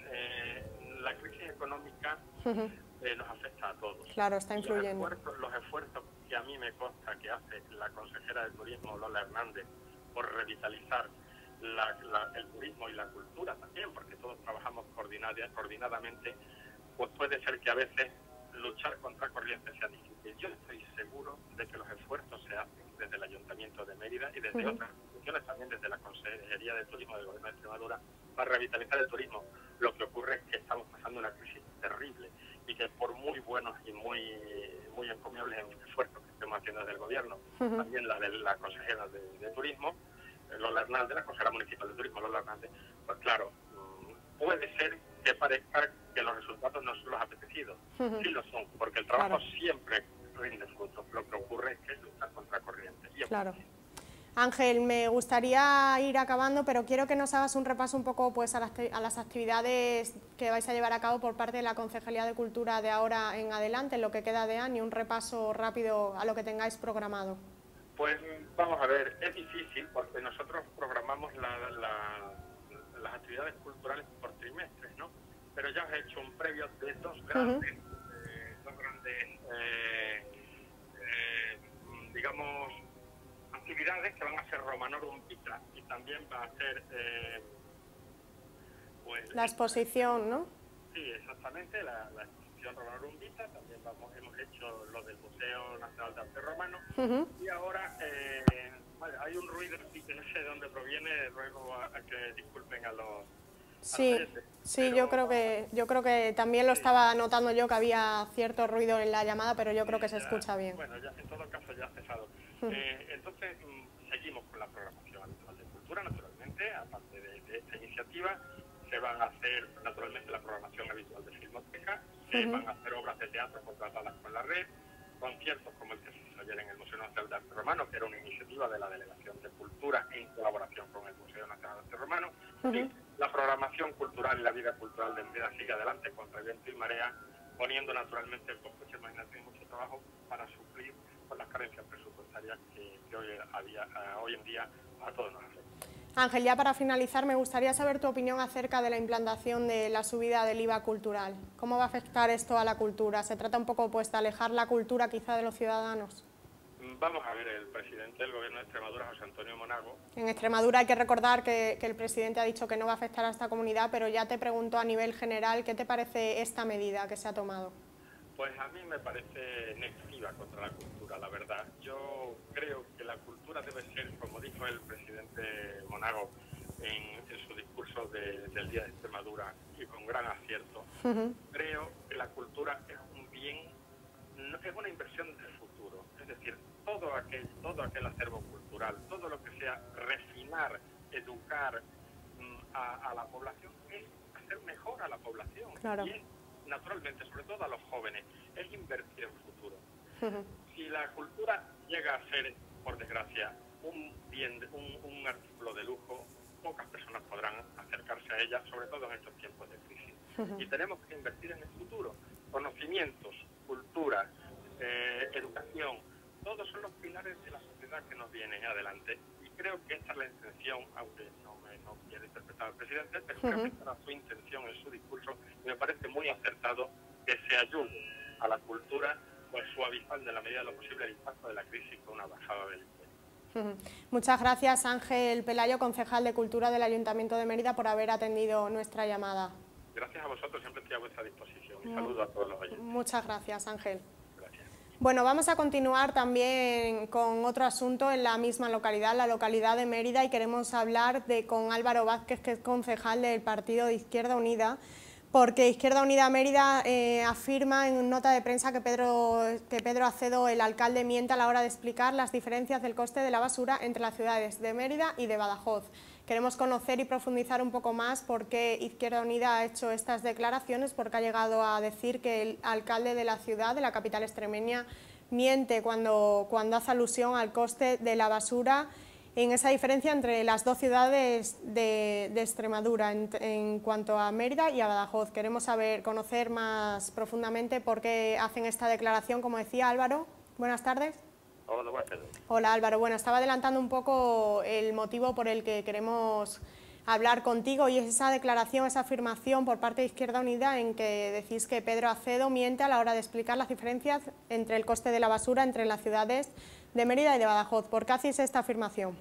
la crisis económica nos afecta a todos. Claro, está influyendo. Los esfuerzos que a mí me consta que hace la consejera de Turismo, Lola Hernández, por revitalizar el turismo y la cultura también, porque todos trabajamos coordinadamente, pues puede ser que a veces luchar contra corrientes sea difícil. Yo estoy seguro de que los esfuerzos se hacen desde el Ayuntamiento de Mérida y desde otras instituciones, también desde la Consejería de Turismo del Gobierno de Extremadura, para revitalizar el turismo. Lo que ocurre es que estamos pasando una crisis terrible y que por muy buenos y muy encomiables esfuerzos que estemos haciendo desde el Gobierno, también la de la consejera de Turismo, Lola Hernández, la consejera municipal de Turismo, Lola Hernández, pues claro, puede ser que parezca que los resultados no son los apetecidos. Sí lo son, porque el trabajo siempre rinde frutos. Lo que ocurre es que es luchar contra corrientes. Claro. Ángel, me gustaría ir acabando, pero quiero que nos hagas un repaso un poco pues a las actividades que vais a llevar a cabo por parte de la Concejalía de Cultura de ahora en adelante, en lo que queda de año, un repaso rápido a lo que tengáis programado. Pues vamos a ver, es difícil porque nosotros programamos las actividades culturales por trimestres, ¿no? Pero ya os he hecho un previo de dos grandes, digamos, actividades que van a ser Romanorum Vita, y también va a ser pues la exposición, ¿no? Sí, exactamente, la exposición Romanorum Vita. También hemos hecho lo del Museo Nacional de Arte Romano, y ahora hay un ruido aquí que no sé de dónde proviene. Ruego a que disculpen a los sí, yo creo que también lo estaba notando yo, que había cierto ruido en la llamada, pero yo creo que se escucha bien. Bueno, ya, en todo caso ya ha cesado. Entonces, seguimos con la programación habitual de cultura, naturalmente. Aparte de esta iniciativa, se van a hacer naturalmente la programación habitual de Filmoteca, se van a hacer obras de teatro contratadas con la red, conciertos como el que se hizo ayer en el Museo Nacional de Arte Romano, que era una iniciativa de la Delegación de Cultura en colaboración con el Museo Nacional de Arte Romano. Y la programación cultural y la vida cultural de Mérida sigue adelante contra viento y marea, poniendo naturalmente con mucha imaginación y mucho trabajo para suplir con las carencias presupuestarias que hoy en día a todos nos afectan. Ángel, ya para finalizar, me gustaría saber tu opinión acerca de la implantación de la subida del IVA cultural. ¿Cómo va a afectar esto a la cultura? ¿Se trata un poco pues, de alejar la cultura quizá de los ciudadanos? Vamos a ver, el presidente del Gobierno de Extremadura, José Antonio Monago. En Extremadura hay que recordar que el presidente ha dicho que no va a afectar a esta comunidad, pero ya te pregunto a nivel general, ¿qué te parece esta medida que se ha tomado? Pues a mí me parece negativa contra la cultura, la verdad. Yo creo que la cultura debe ser, como dijo el presidente Monago en su discurso del Día de Extremadura, y con gran acierto, creo que la cultura es un bien, es una inversión del futuro. Es decir, todo aquel acervo cultural, todo lo que sea refinar, educar a la población, es hacer mejor a la población. Claro. Y es, naturalmente, sobre todo a los jóvenes, es invertir en futuro. Si la cultura llega a ser, por desgracia, un bien, un artículo de lujo, pocas personas podrán acercarse a ella, sobre todo en estos tiempos de crisis. Y tenemos que invertir en el futuro. Conocimientos, cultura, educación, todos son los pilares de la sociedad que nos viene adelante. Y creo que esta es la intención, aunque no quiero interpretar al presidente, pero creo que esta era su intención en su discurso, y me parece muy acertado que se ayude a la cultura, pues suavizando en la medida de lo posible el impacto de la crisis con una bajada del impuesto. Muchas gracias, Ángel Pelayo, concejal de Cultura del Ayuntamiento de Mérida, por haber atendido nuestra llamada. Gracias a vosotros, siempre estoy a vuestra disposición. Un saludo a todos los oyentes. Muchas gracias, Ángel. Gracias. Bueno, vamos a continuar también con otro asunto en la misma localidad, la localidad de Mérida, y queremos hablar con Álvaro Vázquez, que es concejal del partido de Izquierda Unida, porque Izquierda Unida Mérida afirma en nota de prensa que Pedro Acedo, el alcalde, miente a la hora de explicar las diferencias del coste de la basura entre las ciudades de Mérida y de Badajoz. Queremos conocer y profundizar un poco más por qué Izquierda Unida ha hecho estas declaraciones, porque ha llegado a decir que el alcalde de la ciudad, de la capital extremeña, miente cuando hace alusión al coste de la basura, en esa diferencia entre las dos ciudades de Extremadura, en cuanto a Mérida y a Badajoz. Queremos conocer más profundamente por qué hacen esta declaración, como decía Álvaro. Buenas tardes. Hola, buenas tardes. Hola, Álvaro. Bueno, estaba adelantando un poco el motivo por el que queremos hablar contigo, y es esa declaración, esa afirmación por parte de Izquierda Unida en que decís que Pedro Acedo miente a la hora de explicar las diferencias entre el coste de la basura entre las ciudades de Mérida y de Badajoz. ¿Por qué hacéis esta afirmación?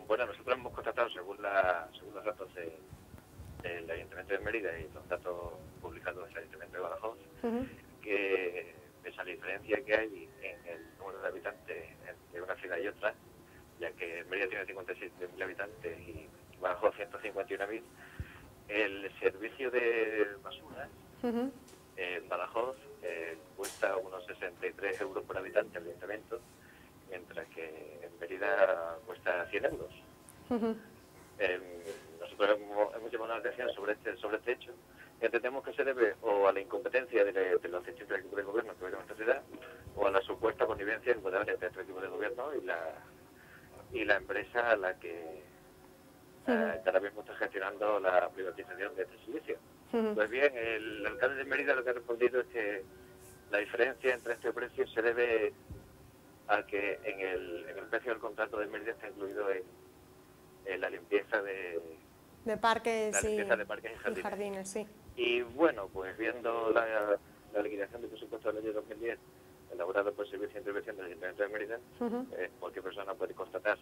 Bueno, nosotros hemos constatado, según los datos del Ayuntamiento de Mérida y los datos publicados del Ayuntamiento de Badajoz, que esa diferencia que hay en el número de habitantes entre una ciudad y otra, ya que Mérida tiene 57.000 habitantes y Badajoz 151.000, el servicio de basura en Badajoz cuesta unos 63 euros por habitante al ayuntamiento, mientras que en Mérida cuesta 100 euros. Nosotros hemos llamado la atención sobre este hecho. Entendemos que se debe o a la incompetencia de los distintos equipos de gobierno que hay en nuestra ciudad, o a la supuesta connivencia entre este equipo de gobierno y la empresa a la que ahora mismo está gestionando la privatización de este servicio. Pues bien, el alcalde de Mérida lo que ha respondido es que la diferencia entre este precio se debe a que en el precio del contrato de Mérida está incluido en la limpieza de parques, y jardines. Sí. Y bueno, pues viendo la liquidación del presupuesto del año 2010 elaborado por el Servicio de Intervención del Ayuntamiento de Mérida, cualquier persona puede constatar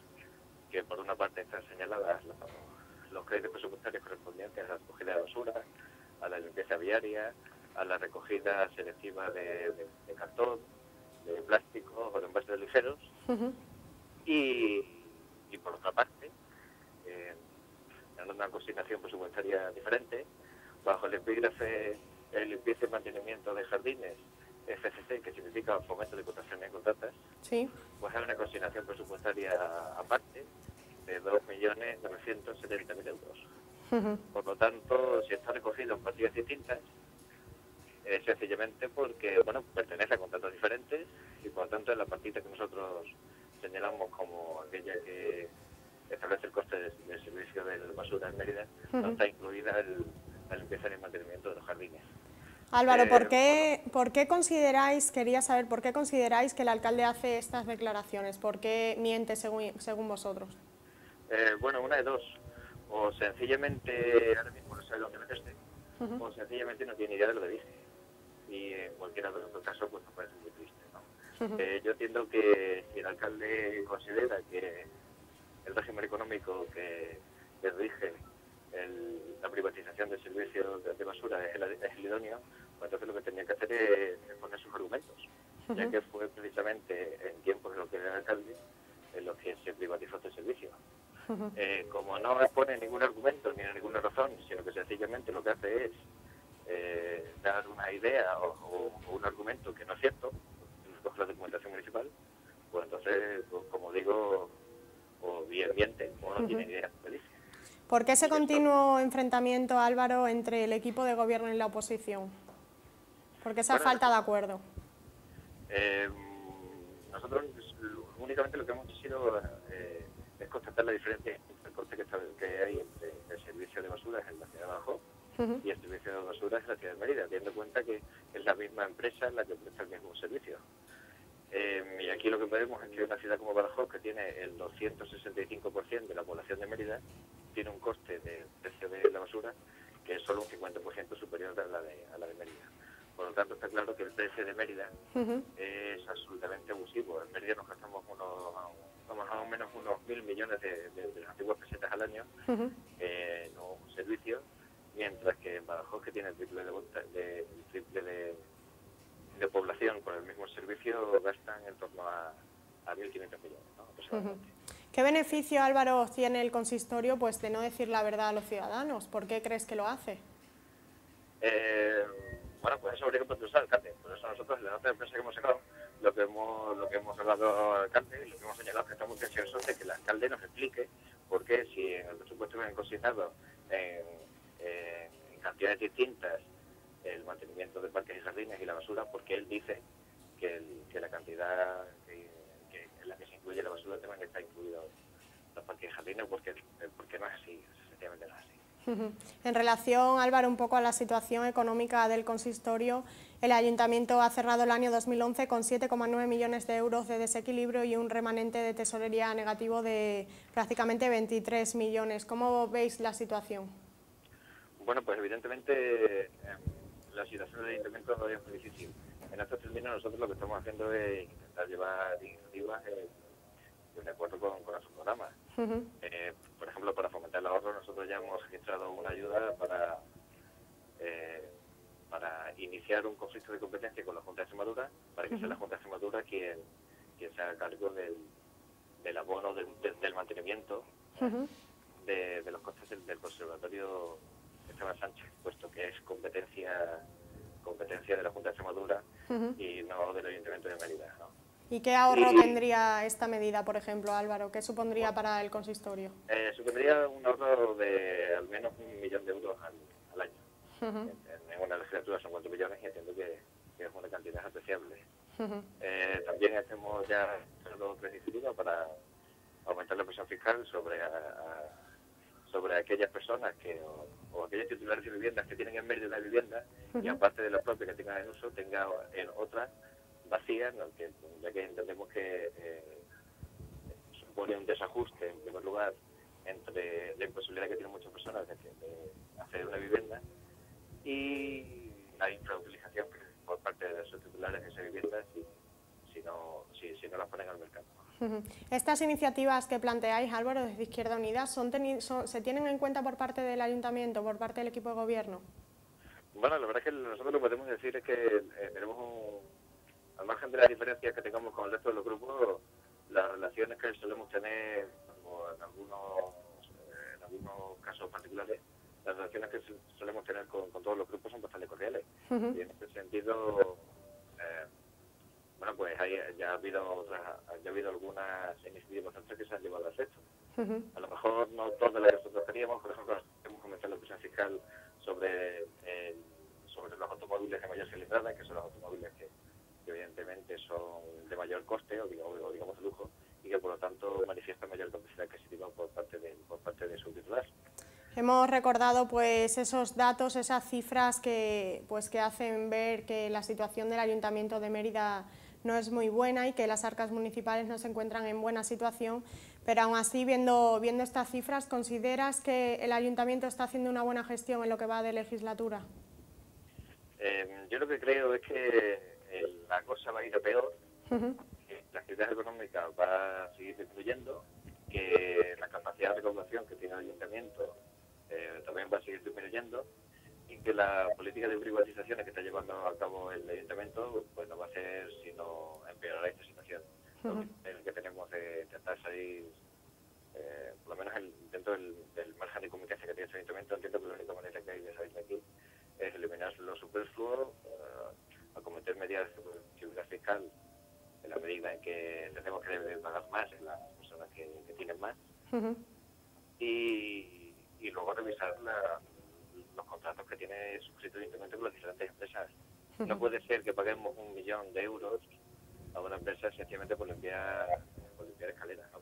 que por una parte están señaladas los créditos presupuestarios correspondientes a la recogida de basura, a la limpieza viaria, a la recogida selectiva de cartón, de plástico o de envases ligeros, y por otra parte, en una consignación presupuestaria diferente, bajo el epígrafe el limpieza y mantenimiento de jardines, FCC, que significa Fomento de Explotaciones Contratas, pues hay una consignación presupuestaria aparte de 2.970.000 euros. Por lo tanto, si está recogido en partidas distintas, sencillamente porque pertenece a contratos diferentes, y por lo tanto en la partida que nosotros señalamos como aquella que establece el coste del servicio de basura en Mérida, no está incluida la limpieza y el mantenimiento de los jardines. Álvaro, ¿por qué consideráis, quería saber, por qué consideráis que el alcalde hace estas declaraciones? ¿Por qué miente según vosotros? Bueno, una de dos. O sencillamente ahora mismo no sabe dónde meterse, o sencillamente no tiene idea de lo que dice. Y en cualquiera de los dos casos pues nos parece muy triste, ¿no? Yo entiendo que si el alcalde considera que el régimen económico que rige la privatización del servicio de basura es el idóneo, pues entonces lo que tenía que hacer es poner sus argumentos, ya que fue precisamente en tiempos en los que era alcalde en los que se privatizó este servicio. Como no expone ningún argumento ni ninguna razón, sino que sencillamente lo que hace es dar una idea o un argumento que no es cierto, coge la documentación municipal, pues entonces, pues, como digo, o bien miente o no tiene idea de dice. ¿Por qué ese continuo enfrentamiento, Álvaro, entre el equipo de gobierno y la oposición? ¿Por qué esa falta de acuerdo? Nosotros únicamente lo que hemos hecho es constatar la diferencia entre el corte que hay entre el servicio de basuras en la ciudad de Badajoz y el servicio de basuras en la ciudad de Mérida, teniendo en cuenta que es la misma empresa la que presta el mismo servicio. Y aquí lo que vemos es que una ciudad como Badajoz, que tiene el 265% de la población de Mérida, tiene un coste de precio de la basura que es solo un 50% superior a la de Mérida. Por lo tanto, está claro que el precio de Mérida es absolutamente abusivo. En Mérida nos gastamos más o menos unos 1.000 millones de las antiguas pesetas al año en un servicio, mientras que en Badajoz, que tiene el triple de población por el mismo servicio, gastan en torno a 1.500 millones, ¿no? Aproximadamente. ¿Qué beneficio, Álvaro, tiene el consistorio pues de no decir la verdad a los ciudadanos? ¿Por qué crees que lo hace? Bueno, pues eso habría que preguntar al alcalde. Por eso nosotros, en la nota de prensa que hemos sacado, lo que hemos hablado al alcalde y lo que hemos señalado es que estamos deseosos de que el alcalde nos explique por qué, si en el presupuesto que han consignado en cantidades distintas el mantenimiento de parques y jardines y la basura, porque él dice que la cantidad en la que se incluye la basura también está incluido los parques y jardines, porque no es así, sencillamente no es así. En relación, Álvaro, un poco a la situación económica del consistorio, el Ayuntamiento ha cerrado el año 2011 con 7,9 millones de euros de desequilibrio y un remanente de tesorería negativo de prácticamente 23 millones. ¿Cómo veis la situación? Bueno, pues evidentemente la situación del Ayuntamiento es muy difícil. En estos términos nosotros lo que estamos haciendo es intentar llevar iniciativas de acuerdo con nuestro programa. Por ejemplo, para fomentar el ahorro, nosotros ya hemos registrado una ayuda para iniciar un conflicto de competencia con la Junta de Extremadura, para que sea la Junta de Extremadura quien se haga cargo del abono del mantenimiento de los costes del Conservatorio Esteban Sánchez, puesto que es competencia de la Junta de Extremadura y no del Ayuntamiento de Mérida, ¿no? ¿Y qué ahorro tendría esta medida, por ejemplo, Álvaro? ¿Qué supondría para el consistorio? Supondría un ahorro de al menos 1 millón de euros al año. En una legislatura son 4 millones y entiendo que es una cantidad apreciable. También hacemos ya 3 iniciativas para aumentar la presión fiscal sobre aquellas personas o aquellos titulares de viviendas que tienen en medio de una vivienda y aparte de la propia que tengan en uso, tenga en otras vacías, ¿no? Ya que entendemos que supone un desajuste, en primer lugar, entre la imposibilidad que tienen muchas personas de hacer una vivienda y la infrautilización por parte de sus titulares de esas viviendas si no las ponen al mercado. Estas iniciativas que planteáis, Álvaro, desde Izquierda Unida, ¿se tienen en cuenta por parte del Ayuntamiento, por parte del equipo de gobierno? Bueno, la verdad es que nosotros lo que podemos decir es que tenemos al margen de las diferencias que tengamos con el resto de los grupos, las relaciones que solemos tener, como en algunos casos particulares, las relaciones que solemos tener con todos los grupos son bastante cordiales. Y en este sentido, bueno, pues ya ha habido algunas iniciativas que se han llevado a efecto. A lo mejor no todas las que nosotros teníamos, por ejemplo, hemos comenzado la presión fiscal sobre los automóviles de mayor cilindrada, que son los automóviles que evidentemente son de mayor coste o digamos de lujo y que por lo tanto manifiestan mayor capacidad adquisitiva por parte de su titular. Hemos recordado pues esos datos, esas cifras que hacen ver que la situación del Ayuntamiento de Mérida no es muy buena y que las arcas municipales no se encuentran en buena situación, pero aún así, viendo estas cifras, ¿consideras que el Ayuntamiento está haciendo una buena gestión en lo que va de legislatura? Yo lo que creo es que la cosa va a ir a peor, que la actividad económica va a seguir disminuyendo, que la capacidad de recaudación que tiene el Ayuntamiento también va a seguir disminuyendo, y que la política de privatizaciones que está llevando a cabo el Ayuntamiento pues no va a hacer sino empeorar esta situación. El que tenemos de intentar salir, por lo menos dentro del margen de comunicación que tiene este Ayuntamiento, entiendo que la única manera que hay de salir de aquí es eliminar lo superfluo, acometer medidas de flexibilidad fiscal en la medida en que tenemos que pagar más en las personas que tienen más, y luego revisar los contratos que tiene suscrito el Ayuntamiento con las diferentes empresas. No puede ser que paguemos 1 millón de euros a una empresa sencillamente por limpiar escaleras, ¿no?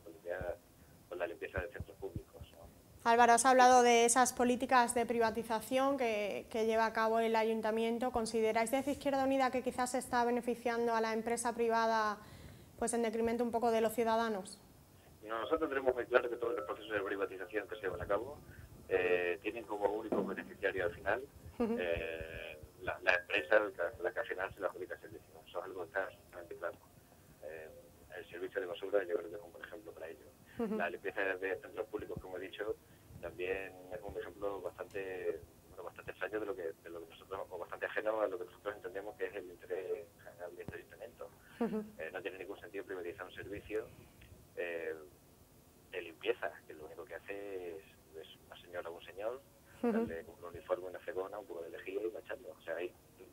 por la limpieza de centros públicos, ¿no? Álvaro, has hablado de esas políticas de privatización que lleva a cabo el Ayuntamiento. ¿Consideráis desde Izquierda Unida que quizás se está beneficiando a la empresa privada pues en detrimento un poco de los ciudadanos? Nosotros tenemos muy claro que todos los procesos de privatización que se llevan a cabo tienen como único beneficiario al final la empresa, la que al final se la adjudica el servicio. Eso es algo que está absolutamente claro. El servicio de basura yo creo que es un buen ejemplo para ello. La limpieza de centros públicos, como he dicho, también es un ejemplo bastante extraño de lo que nosotros, o bastante ajeno a lo que nosotros entendemos que es el interés general de este Ayuntamiento. No tiene ningún sentido privatizar un servicio de limpieza, que lo único que hace es una señora o un señor darle un uniforme, una fregona, un poco de lejía y marcharlo. O sea,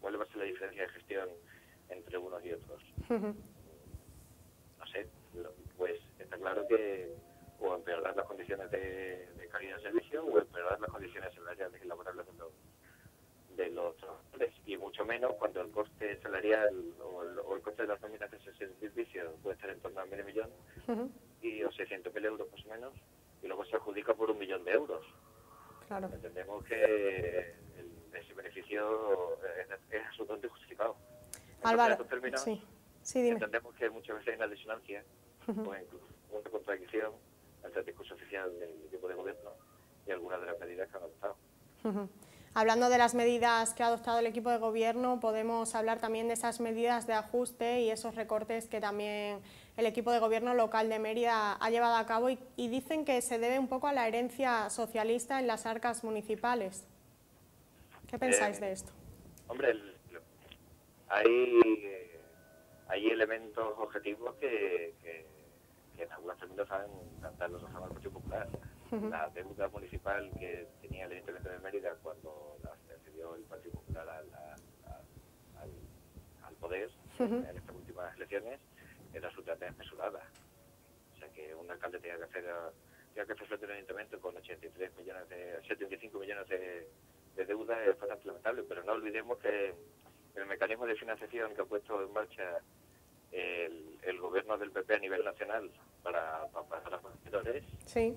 ¿cuál va a ser la diferencia de gestión entre unos y otros? No sé, pues está claro que o empeorar las condiciones de calidad de servicio o empeorar las condiciones salariales y laborales de los trabajadores, y mucho menos cuando el coste salarial o el coste de las nóminas de ese servicio puede estar en torno a 500.000 y o 600.000 euros más o menos, y luego se adjudica por 1 millón de euros. Claro. Entendemos que ese beneficio es absolutamente justificado. Álvaro, términos, dime. Entendemos que muchas veces hay una disonancia o incluso una contradicción entre el discurso oficial del equipo de gobierno y algunas de las medidas que han adoptado. Hablando de las medidas que ha adoptado el equipo de gobierno, podemos hablar también de esas medidas de ajuste y esos recortes que también el equipo de gobierno local de Mérida ha llevado a cabo y dicen que se debe un poco a la herencia socialista en las arcas municipales. ¿Qué pensáis de esto? Hombre, hay elementos objetivos que en algunos términos saben cantar los ojos al Partido Popular. La deuda municipal que tenía el Ayuntamiento de Mérida cuando la cedió el Partido Popular al poder en estas últimas elecciones era absolutamente desmesurada. O sea que un alcalde tenía que hacer frente al Ayuntamiento con 75 millones de deuda es bastante lamentable, pero no olvidemos que el mecanismo de financiación que ha puesto en marcha el gobierno del PP a nivel nacional para los consumidores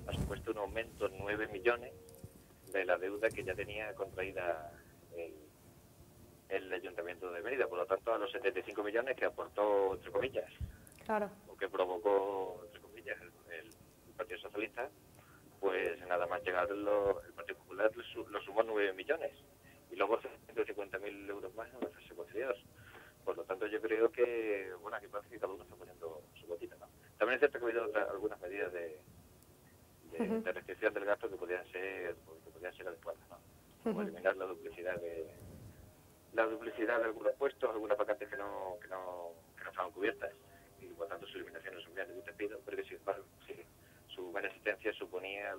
ha supuesto un aumento de 9 millones de la deuda que ya tenía contraída el Ayuntamiento de Mérida. Por lo tanto, a los 75 millones que aportó, entre comillas, o que provocó, entre comillas, el Partido Socialista, pues nada más llegar el Partido Popular lo sumó 9 millones y luego 150.000 euros más en la fase posterior. Por lo tanto, yo creo que, bueno, aquí parece que cada uno está poniendo su gotita, ¿no? También es cierto que ha habido algunas medidas de restricción del gasto que podrían ser adecuadas, ¿no? Como eliminar la duplicidad de algunos puestos, algunas vacantes que no estaban cubiertas, y por tanto su eliminación no supondría ningún despido, pero que sin embargo, sí, su buena existencia suponía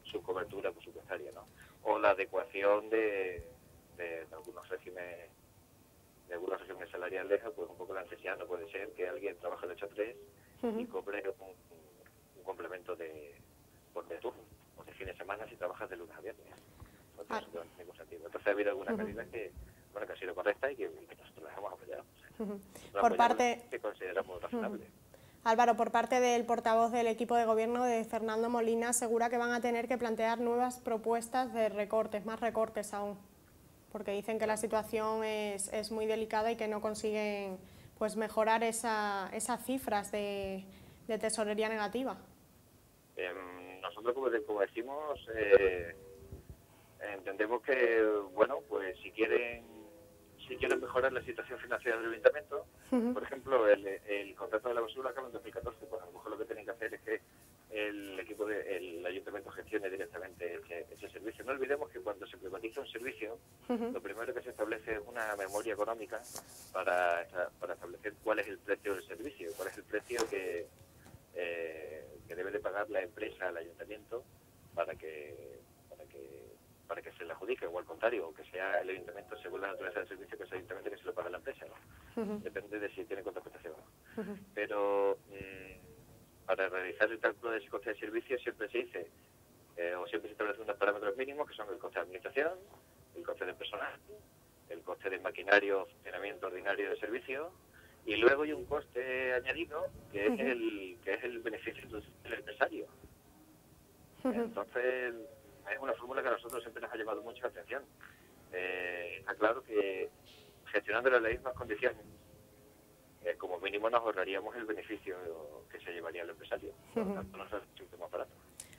su cobertura presupuestaria, ¿no? O la adecuación de algunos regímenes salariales, pues un poco la necesidad. No puede ser que alguien trabaje de 8 a 3 y cobre un complemento por turno o de fin de semana si trabajas de lunes a viernes. No tiene ningún sentido. Entonces ha habido algunas medidas que han sido correctas y que nosotros las hemos apoyado. Por parte que consideramos razonable. Álvaro, por parte del portavoz del equipo de gobierno de Fernando Molina, asegura que van a tener que plantear nuevas propuestas de recortes, más recortes aún, porque dicen que la situación es muy delicada y que no consiguen pues mejorar esas cifras de tesorería negativa. Nosotros, como decimos, entendemos que, bueno, pues si quieren mejorar la situación financiera del ayuntamiento, por ejemplo, el contrato de la basura acaba en 2014, pues a lo mejor lo que tienen que hacer es que el ayuntamiento gestione directamente ese servicio. No olvidemos que cuando se privatiza un servicio, lo primero que se establece es una memoria económica para establecer cuál es el precio del servicio, cuál es el precio que debe de pagar la empresa al ayuntamiento para que se le adjudique, o al contrario, o que sea el ayuntamiento, según la naturaleza del servicio, que es el ayuntamiento que se lo paga la empresa, ¿no? Depende de si tiene contraprestación o no. Pero para realizar el cálculo de ese coste de servicio siempre se dice, o siempre se establecen unos parámetros mínimos, que son el coste de administración, el coste de personal, el coste de maquinario, funcionamiento ordinario de servicio, y luego hay un coste añadido que es el beneficio del empresario. Entonces, es una fórmula que a nosotros siempre nos ha llamado mucho la atención. Está claro que gestionándolo en las mismas condiciones, como mínimo nos ahorraríamos el beneficio que se llevaría el empresario. Por lo tanto, no es el más barato.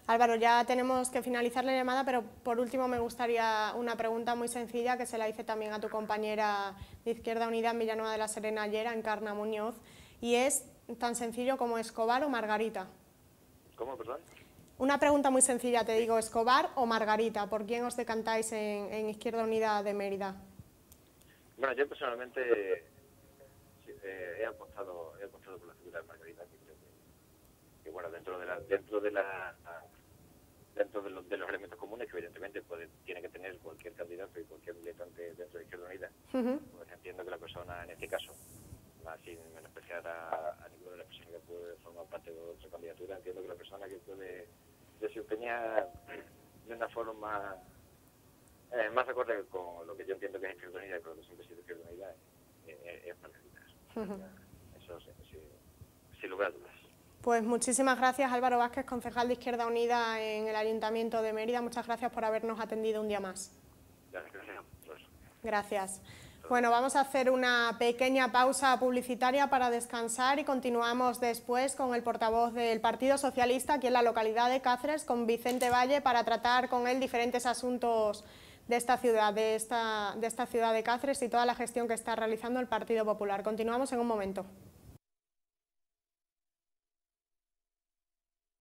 Álvaro, ya tenemos que finalizar la llamada, pero por último me gustaría una pregunta muy sencilla que se la hice también a tu compañera de Izquierda Unida en Villanueva de la Serena ayer, Encarna Muñoz, y es tan sencillo como Escobar o Margarita. ¿Cómo, perdón? Una pregunta muy sencilla, te digo, Escobar o Margarita, ¿por quién os decantáis en Izquierda Unida de Mérida? Bueno, yo personalmente he apostado por la figura de Margarita, que creo que bueno, dentro de los elementos comunes que evidentemente tiene que tener cualquier candidato y cualquier militante dentro de Izquierda Unida, pues entiendo que la persona, en este caso, más sin menospreciar a ninguna de las personas que puede formar parte de otra candidatura, entiendo que la persona que puede desempeñar de una forma más acorde con lo que yo entiendo que es Izquierda Unida y con lo que siempre ha sido Izquierda Unida es Margarita. Eso sin lugar a dudas. Pues muchísimas gracias, Álvaro Vázquez, concejal de Izquierda Unida en el Ayuntamiento de Mérida. Muchas gracias por habernos atendido un día más. Gracias. Bueno, vamos a hacer una pequeña pausa publicitaria para descansar y continuamos después con el portavoz del Partido Socialista aquí en la localidad de Cáceres, con Vicente Valle, para tratar con él diferentes asuntos de esta ciudad, de esta ciudad de Cáceres y toda la gestión que está realizando el Partido Popular. Continuamos en un momento.